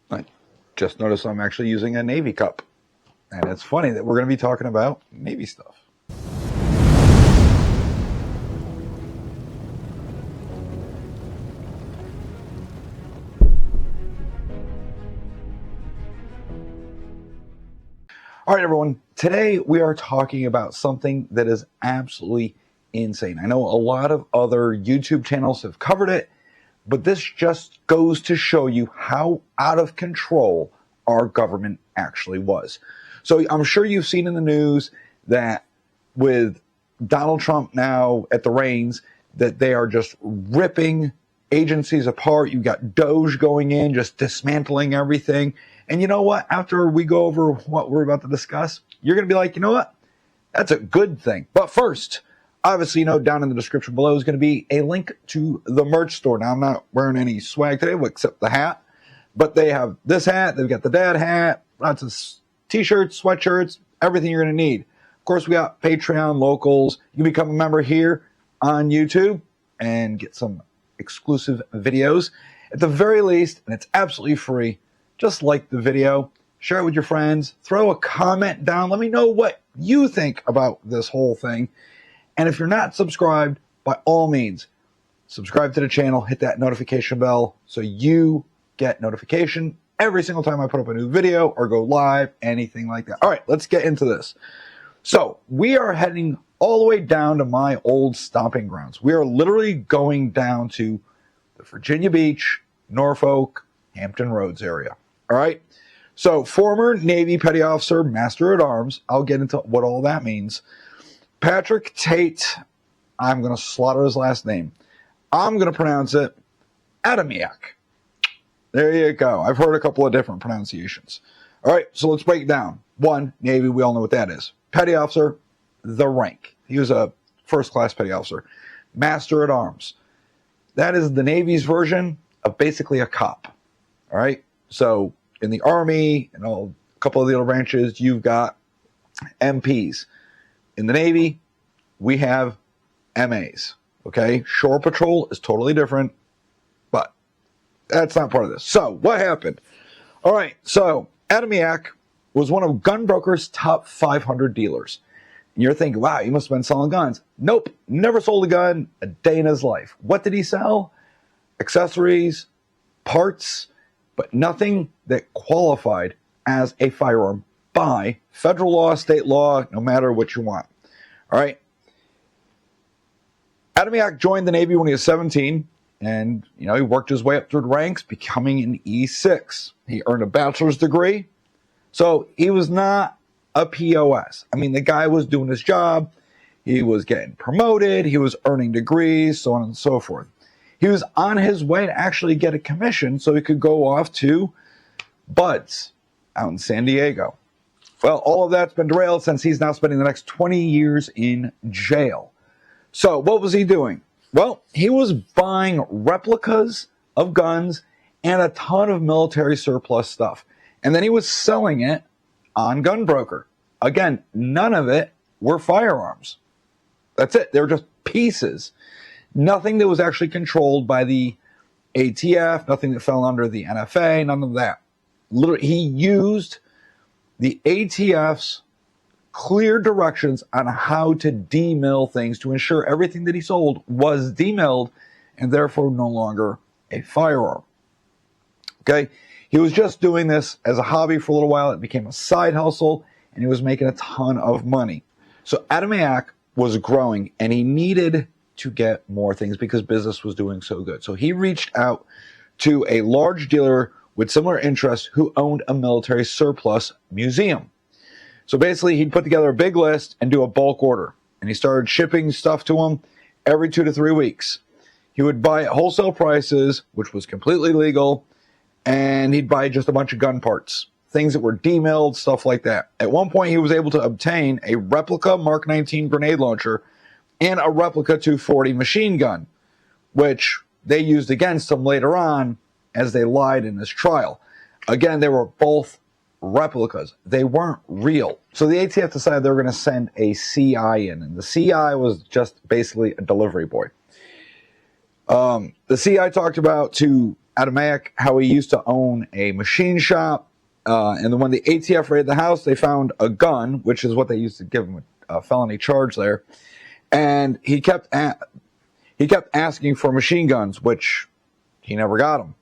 I just noticed I'm actually using a Navy cup. And it's funny that we're going to be talking about Navy stuff. All right, everyone. Today we are talking about something that is absolutely insane. I know a lot of other YouTube channels have covered it, but this just goes to show you how out of control our government actually was. So I'm sure you've seen in the news that with Donald Trump now at the reins, that they are just ripping agencies apart. You've got Doge going in, just dismantling everything. And you know what? After we go over what we're about to discuss, you're going to be like, you know what? That's a good thing. But first, obviously, down in the description below is going to be a link to the merch store. Now, I'm not wearing any swag today except the hat. But they have this hat. They've got the dad hat, lots of t-shirts, sweatshirts, everything you're going to need. Of course, we got Patreon, locals. You can become a member here on YouTube and get some exclusive videos. At the very least, and it's absolutely free, just like the video, share it with your friends, throw a comment down. Let me know what you think about this whole thing. And if you're not subscribed, by all means, subscribe to the channel, hit that notification bell so you get notification every single time I put up a new video or go live, anything like that. All right, let's get into this. So we are heading all the way down to my old stomping grounds. We are literally going down to the Virginia Beach, Norfolk, Hampton Roads area. All right. So former Navy Petty Officer, Master at Arms, I'll get into what all that means. Patrick Tate, I'm going to slaughter his last name. I'm going to pronounce it Adamiak. There you go. I've heard a couple of different pronunciations. All right, so let's break it down. One, Navy, we all know what that is. Petty Officer, the rank. He was a first-class Petty Officer. Master at Arms. That is the Navy's version of basically a cop. All right? So in the Army and a couple of the other branches, you've got MPs. In the Navy, we have MAs. Okay? Shore Patrol is totally different, but that's not part of this. So what happened? All right, so Adamiak was one of Gunbroker's top 500 dealers. And you're thinking, wow, he must have been selling guns. Nope, never sold a gun a day in his life. What did he sell? Accessories, parts, but nothing that qualified as a firearm by federal law, state law, no matter what you want. All right. Adamiak joined the Navy when he was 17. And, he worked his way up through the ranks, becoming an E6. He earned a bachelor's degree. So he was not a POS. I mean, the guy was doing his job. He was getting promoted. He was earning degrees, so on and so forth. He was on his way to actually get a commission so he could go off to Buds out in San Diego. Well, all of that's been derailed since he's now spending the next 20 years in jail. So what was he doing? Well, he was buying replicas of guns and a ton of military surplus stuff. And then he was selling it on Gunbroker. Again, none of it were firearms. That's it. They were just pieces. Nothing that was actually controlled by the ATF, nothing that fell under the NFA, none of that. Literally, he used the ATF's clear directions on how to demill things to ensure everything that he sold was demilled and therefore no longer a firearm. Okay? He was just doing this as a hobby for a little while. It became a side hustle, and he was making a ton of money. So Adamiak was growing, and he needed to get more things because business was doing so good. So he reached out to a large dealer with similar interests who owned a military surplus museum. So basically, he'd put together a big list and do a bulk order. And he started shipping stuff to him every 2 to 3 weeks. He would buy at wholesale prices, which was completely legal, and he'd buy just a bunch of gun parts, things that were demilled, stuff like that. At one point, he was able to obtain a replica Mark 19 grenade launcher and a replica 240 machine gun, which they used against him later on as they lied in his trial. Again, they were both replicas. They weren't real. So the ATF decided they were going to send a CI in, and the CI was just basically a delivery boy. The CI talked about to Adamayak how he used to own a machine shop, and then when the ATF raided the house, they found a gun, which is what they used to give him a felony charge there, and he kept asking for machine guns, which he never got them.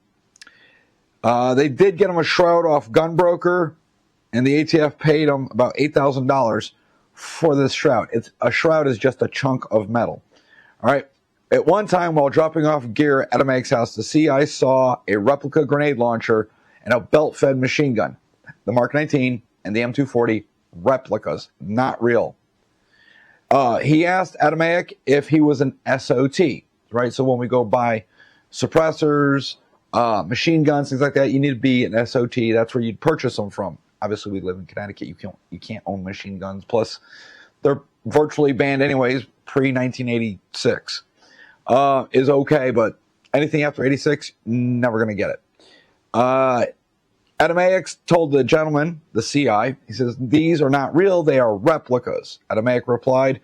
They did get him a shroud off Gunbroker, and the ATF paid him about $8,000 for this shroud. A shroud is just a chunk of metal. All right. At one time, while dropping off gear at Adamak's house, the CI saw a replica grenade launcher and a belt-fed machine gun. The Mark 19 and the M240 replicas, not real. He asked Adamak if he was an SOT, right? So when we go buy suppressors, machine guns, things like that, you need to be an SOT. That's where you'd purchase them from. Obviously, we live in Connecticut. You can't own machine guns. Plus, they're virtually banned anyways, pre-1986. Is okay, but anything after 86, never going to get it. Adamayak told the gentleman, the CI, he says, these are not real, they are replicas. Adamayak replied,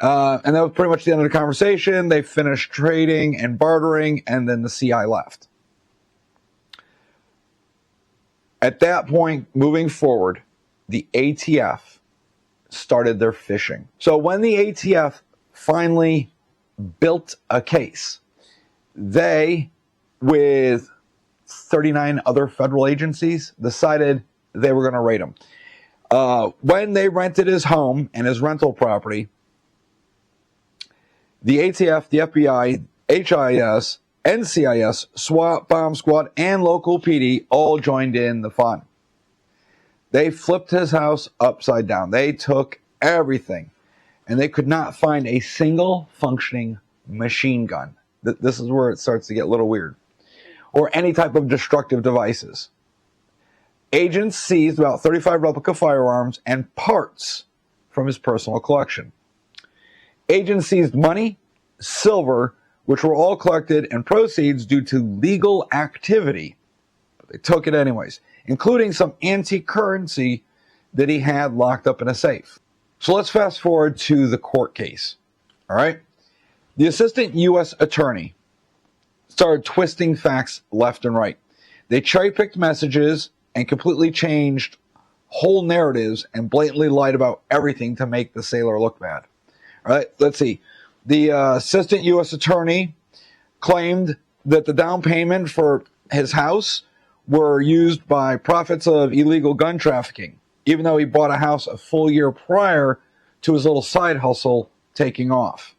and that was pretty much the end of the conversation. They finished trading and bartering, and then the CI left. At that point, moving forward, the ATF started their fishing. So when the ATF finally built a case, they, with 39 other federal agencies, decided they were going to raid him. When they rented his home and his rental property, the ATF, the FBI, HIS, NCIS, SWAT, Bomb Squad, and local PD all joined in the fun. They flipped his house upside down. They took everything, and they could not find a single functioning machine gun. This is where it starts to get a little weird. Or any type of destructive devices. Agents seized about 35 replica firearms and parts from his personal collection. Agents seized money, silver, which were all collected, and proceeds due to legal activity. But they took it anyways, including some antique currency that he had locked up in a safe. So let's fast forward to the court case. All right? The assistant U.S. attorney started twisting facts left and right. They cherry-picked messages and completely changed whole narratives and blatantly lied about everything to make the sailor look bad. All right, let's see. The assistant U.S. attorney claimed that the down payment for his house were used by profits of illegal gun trafficking, even though he bought a house a full year prior to his little side hustle taking off.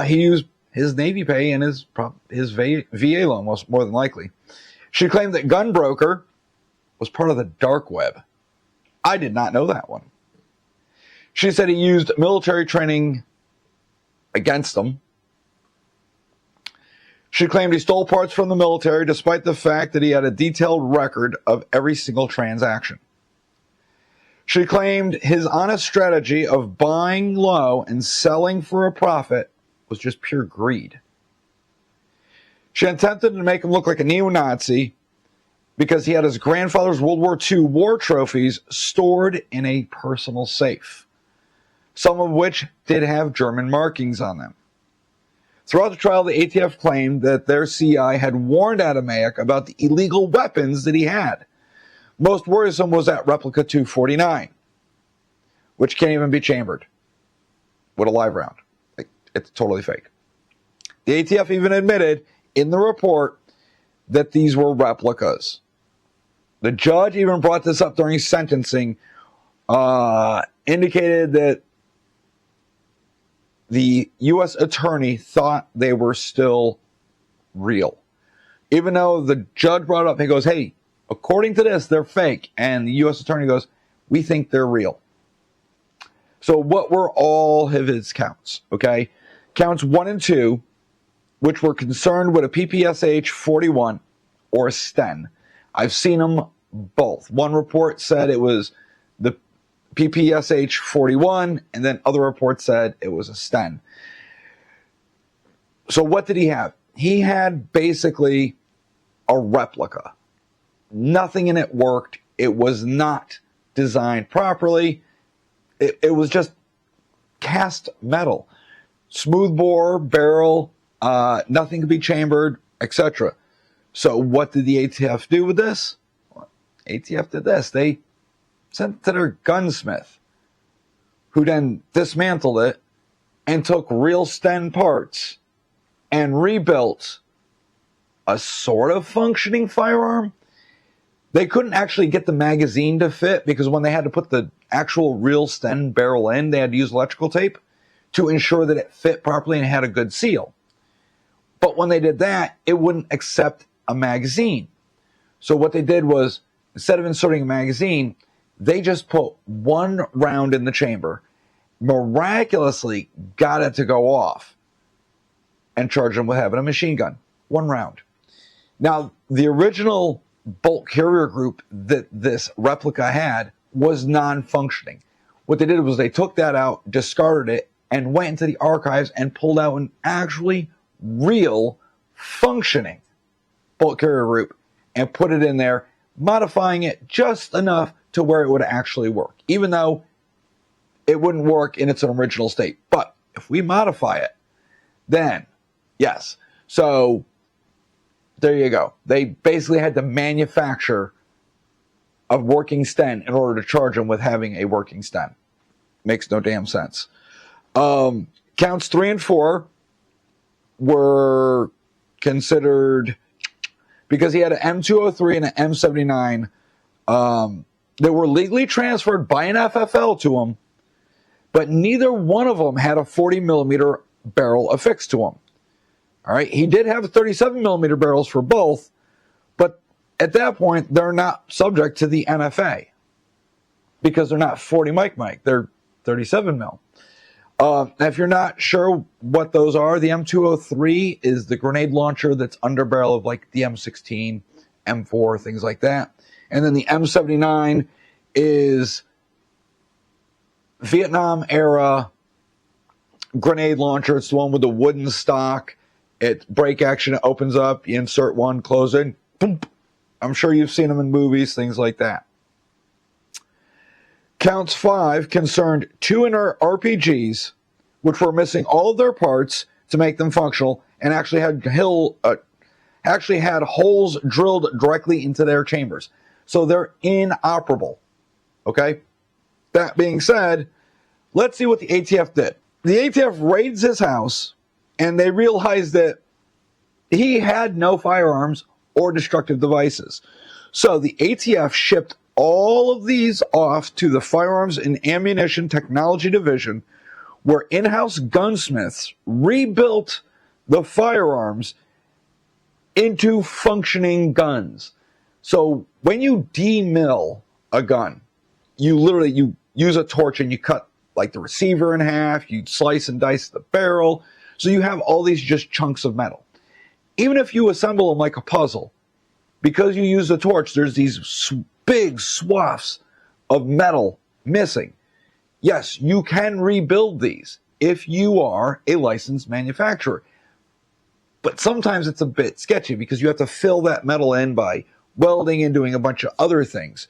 He used his Navy pay and his VA loan, most more than likely. She claimed that Gunbroker was part of the dark web. I did not know that one. She said he used military training against him. She claimed he stole parts from the military despite the fact that he had a detailed record of every single transaction. She claimed his honest strategy of buying low and selling for a profit was just pure greed. She attempted to make him look like a neo-Nazi because he had his grandfather's World War II war trophies stored in a personal safe, some of which did have German markings on them. Throughout the trial, the ATF claimed that their CI had warned Adamayak about the illegal weapons that he had. Most worrisome was that replica 249, which can't even be chambered with a live round. It's totally fake. The ATF even admitted in the report that these were replicas. The judge even brought this up during sentencing, indicated that the U.S. attorney thought they were still real. Even though the judge brought it up, he goes, hey, according to this, they're fake. And the U.S. attorney goes, we think they're real. So what were all of his counts? Okay. Counts 1 and 2, which were concerned with a PPSH 41 or a Sten. I've seen them both. One report said it was the PPSH 41, and then other reports said it was a Sten. So what did he have? He had basically a replica. Nothing in it worked. It was not designed properly. It was just cast metal. Smoothbore barrel, Nothing could be chambered, etc. So what did the ATF do with this? Well, ATF did this. They sent it to their gunsmith, who then dismantled it and took real Sten parts and rebuilt a sort of functioning firearm. They couldn't actually get the magazine to fit because when they had to put the actual real Sten barrel in, they had to use electrical tape to ensure that it fit properly and had a good seal. But when they did that, it wouldn't accept a magazine. So what they did was, instead of inserting a magazine, they just put one round in the chamber, miraculously got it to go off, and charged them with having a machine gun. One round. Now, the original bolt carrier group that this replica had was non-functioning. What they did was they took that out, discarded it, and went into the archives and pulled out an actually real functioning bolt carrier group and put it in there, modifying it just enough to where it would actually work, even though it wouldn't work in its original state. But if we modify it, then yes. So there you go. They basically had to manufacture a working Sten in order to charge them with having a working Sten. Makes no damn sense. Counts 3 and 4 were considered, because he had an M203 and an M79 that were legally transferred by an FFL to him, but neither one of them had a 40 millimeter barrel affixed to them. All right, he did have 37 millimeter barrels for both, but at that point, they're not subject to the NFA because they're not 40 mic, they're 37 mil. If you're not sure what those are, the M203 is the grenade launcher that's under barrel of like the M16, M4, things like that. And then the M79 is Vietnam era grenade launcher. It's the one with the wooden stock. It break action, it opens up, you insert one, close it, boom. I'm sure you've seen them in movies, things like that. Counts 5 concerned 2 inner RPGs, which were missing all of their parts to make them functional, and actually had holes drilled directly into their chambers. So they're inoperable. Okay? That being said, let's see what the ATF did. The ATF raids his house, and they realized that he had no firearms or destructive devices. So the ATF shipped all of these off to the Firearms and Ammunition Technology Division, where in-house gunsmiths rebuilt the firearms into functioning guns. So when you demill a gun, you use a torch and you cut like the receiver in half, you slice and dice the barrel, so you have all these just chunks of metal. Even if you assemble them like a puzzle, because you use a torch, there's these big swaths of metal missing. Yes, you can rebuild these if you are a licensed manufacturer. But sometimes it's a bit sketchy because you have to fill that metal in by welding and doing a bunch of other things.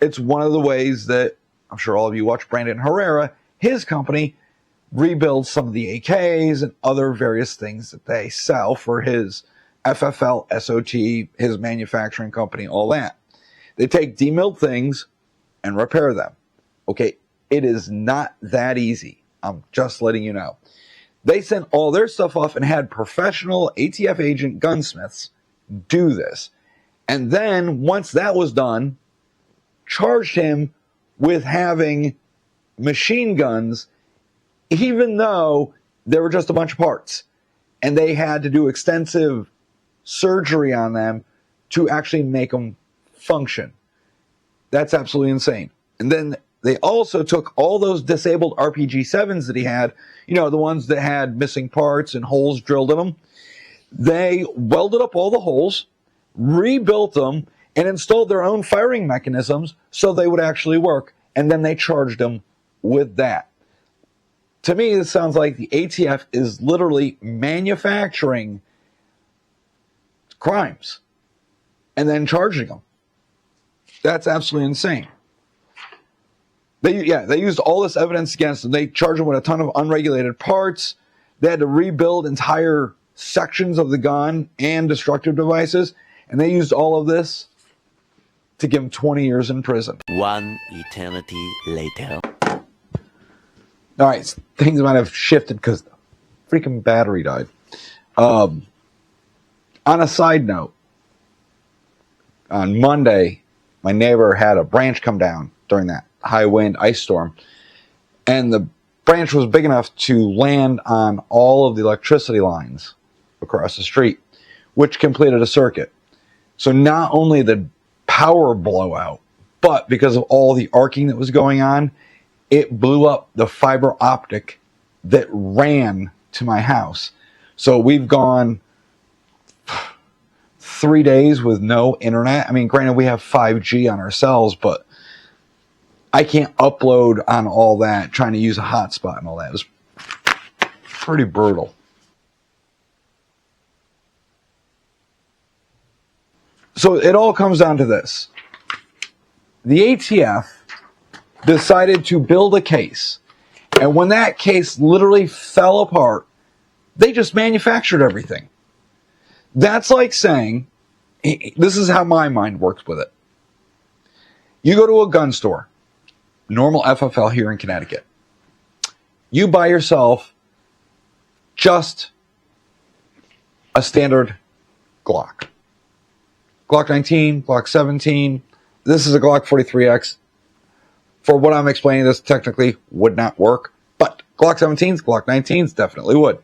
It's one of the ways that, I'm sure all of you watch Brandon Herrera, his company rebuilds some of the AKs and other various things that they sell for his FFL, SOT, his manufacturing company, all that. They take demilled things and repair them. Okay, it is not that easy. I'm just letting you know. They sent all their stuff off and had professional ATF agent gunsmiths do this. And then, once that was done, charged him with having machine guns, even though they were just a bunch of parts. And they had to do extensive surgery on them to actually make them function. That's absolutely insane. And then they also took all those disabled RPG-7s that he had, you know, the ones that had missing parts and holes drilled in them. They welded up all the holes, rebuilt them, and installed their own firing mechanisms so they would actually work. And then they charged them with that. To me, this sounds like the ATF is literally manufacturing crimes and then charging them. That's absolutely insane. They used all this evidence against them. They charged them with a ton of unregulated parts. They had to rebuild entire sections of the gun and destructive devices, and they used all of this to give him 20 years in prison. One eternity later. All right, things might have shifted because the freaking battery died. On a side note, on Monday, my neighbor had a branch come down during that high wind ice storm, and the branch was big enough to land on all of the electricity lines across the street, which completed a circuit. So not only did power blow out, but because of all the arcing that was going on, it blew up the fiber optic that ran to my house. So we've gone 3 days with no internet. I mean, granted, we have 5G on our cells, but I can't upload on all that, trying to use a hotspot and all that. It was pretty brutal. So it all comes down to this. The ATF decided to build a case, and when that case literally fell apart, they just manufactured everything. That's like saying, this is how my mind works with it. You go to a gun store, normal FFL here in Connecticut. You buy yourself just a standard Glock. Glock 19, Glock 17. This is a Glock 43X. For what I'm explaining, this technically would not work, but Glock 17s, Glock 19s definitely would.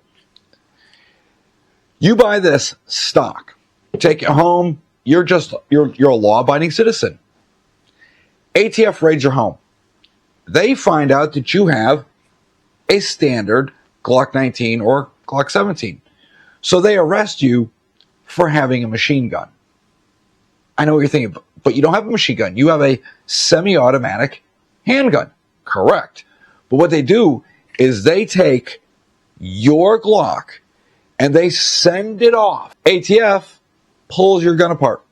You buy this stock, take it home, you're a law-abiding citizen. ATF raids your home. They find out that you have a standard Glock 19 or Glock 17. So they arrest you for having a machine gun. I know what you're thinking, but you don't have a machine gun. You have a semi-automatic handgun. Correct. But what they do is they take your Glock and they send it off. ATF pulls your gun apart.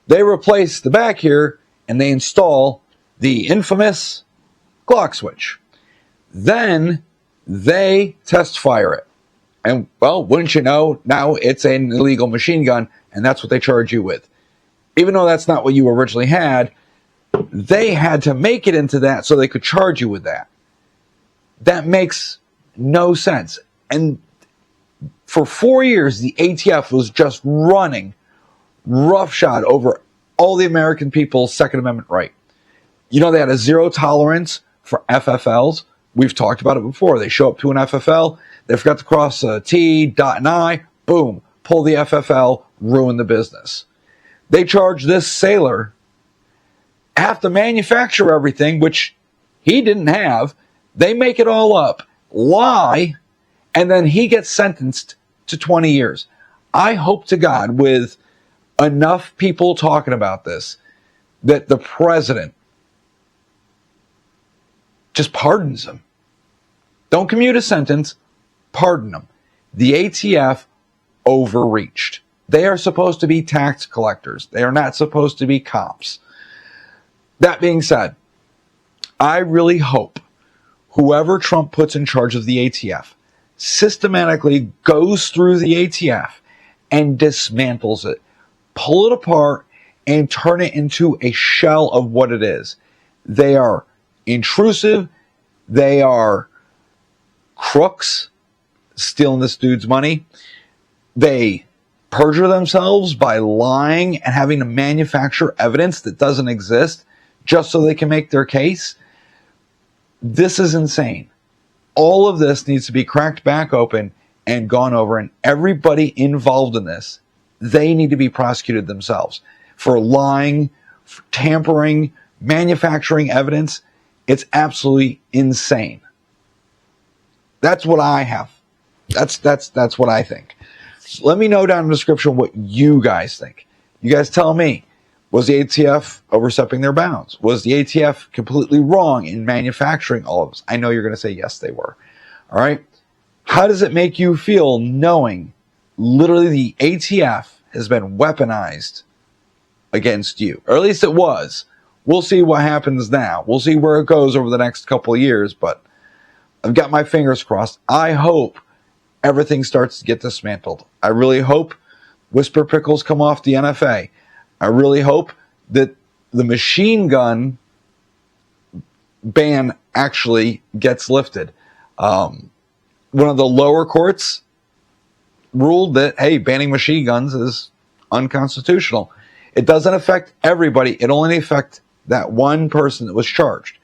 They replace the back here and they install the infamous Glock switch. Then they test fire it. And, well, wouldn't you know, now it's an illegal machine gun, and that's what they charge you with. Even though that's not what you originally had, they had to make it into that so they could charge you with that. That makes no sense. And for 4 years, the ATF was just running roughshod over all the American people's Second Amendment right. You know, they had a zero tolerance for FFLs. We've talked about it before. They show up to an FFL, they forgot to cross a T, dot an I, boom, pull the FFL, ruin the business. They charge this sailor, have to manufacture everything, which he didn't have. They make it all up, lie, and then he gets sentenced to 20 years. I hope to God, with enough people talking about this, that the president just pardons him. Don't commute a sentence, pardon him. The ATF overreached. They are supposed to be tax collectors. They are not supposed to be cops. That being said, I really hope whoever Trump puts in charge of the ATF systematically goes through the ATF and dismantles it, pull it apart, and turn it into a shell of what it is. They are intrusive. They are crooks stealing this dude's money. They perjure themselves by lying and having to manufacture evidence that doesn't exist just so they can make their case. This is insane. All of this needs to be cracked back open and gone over, and everybody involved in this, they need to be prosecuted themselves for lying, for tampering, manufacturing evidence. It's absolutely insane. That's what I have. That's what I think. So let me know down in the description what you guys think. You guys tell me, was the ATF overstepping their bounds? Was the ATF completely wrong in manufacturing all of this? I know you're going to say yes, they were. All right. How does it make you feel knowing literally the ATF has been weaponized against you? Or at least it was. We'll see what happens now. We'll see where it goes over the next couple of years, but I've got my fingers crossed. I hope everything starts to get dismantled. I really hope Whisper Pickles come off the NFA. I really hope that the machine gun ban actually gets lifted. One of the lower courts ruled that, hey, banning machine guns is unconstitutional. It doesn't affect everybody. It only affects that one person that was charged.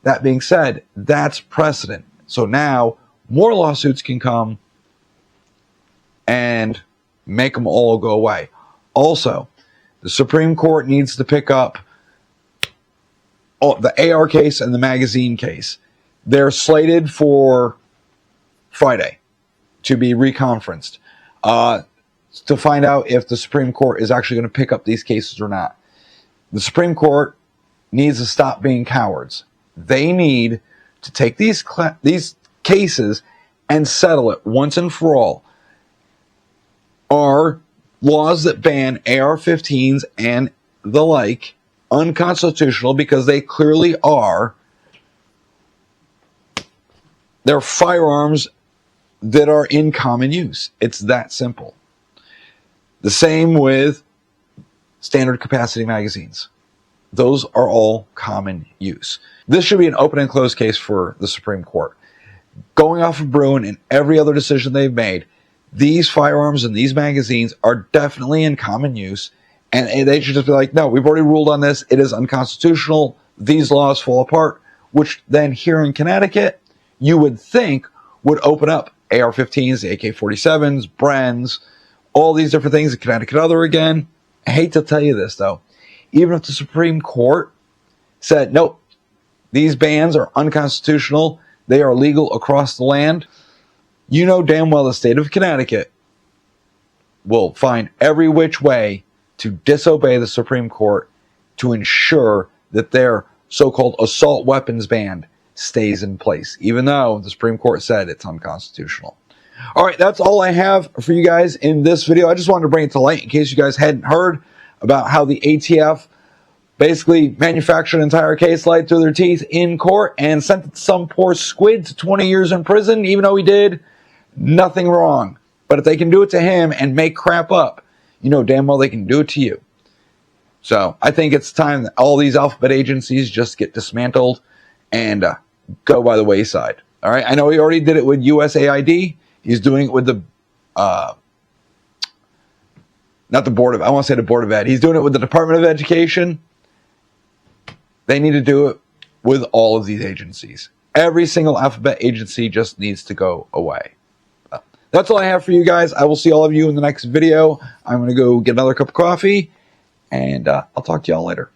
That being said, that's precedent. So now more lawsuits can come and make them all go away. Also, the Supreme Court needs to pick up the AR case and the magazine case. They're slated for Friday to be reconferenced to find out if the Supreme Court is actually going to pick up these cases or not. The Supreme Court needs to stop being cowards. They need to take these cases and settle it once and for all. Are laws that ban AR-15s and the like unconstitutional? Because they clearly are. They're firearms that are in common use. It's that simple. The same with standard capacity magazines. Those are all common use. This should be an open and closed case for the Supreme Court. Going off of Bruin and every other decision they've made, these firearms and these magazines are definitely in common use, and they should just be like, no, we've already ruled on this. It is unconstitutional. These laws fall apart, which then here in Connecticut, you would think would open up AR-15s, AK-47s, Brens, all these different things, the Connecticut Other again. I hate to tell you this, though. Even if the Supreme Court said, nope, these bans are unconstitutional, they are legal across the land, you know damn well the state of Connecticut will find every which way to disobey the Supreme Court to ensure that their so-called assault weapons ban stays in place, even though the Supreme Court said it's unconstitutional. All right, that's all I have for you guys in this video. I just wanted to bring it to light in case you guys hadn't heard about how the ATF basically manufactured an entire case, lied through their teeth in court, and sent some poor squid to 20 years in prison, even though he did nothing wrong. But if they can do it to him and make crap up, you know damn well they can do it to you. So I think it's time that all these alphabet agencies just get dismantled and go by the wayside. All right, I know he already did it with USAID. He's doing it with the, not the Board of, I want to say the Board of Ed. He's doing it with the Department of Education. They need to do it with all of these agencies. Every single alphabet agency just needs to go away. That's all I have for you guys. I will see all of you in the next video. I'm going to go get another cup of coffee, and I'll talk to y'all later.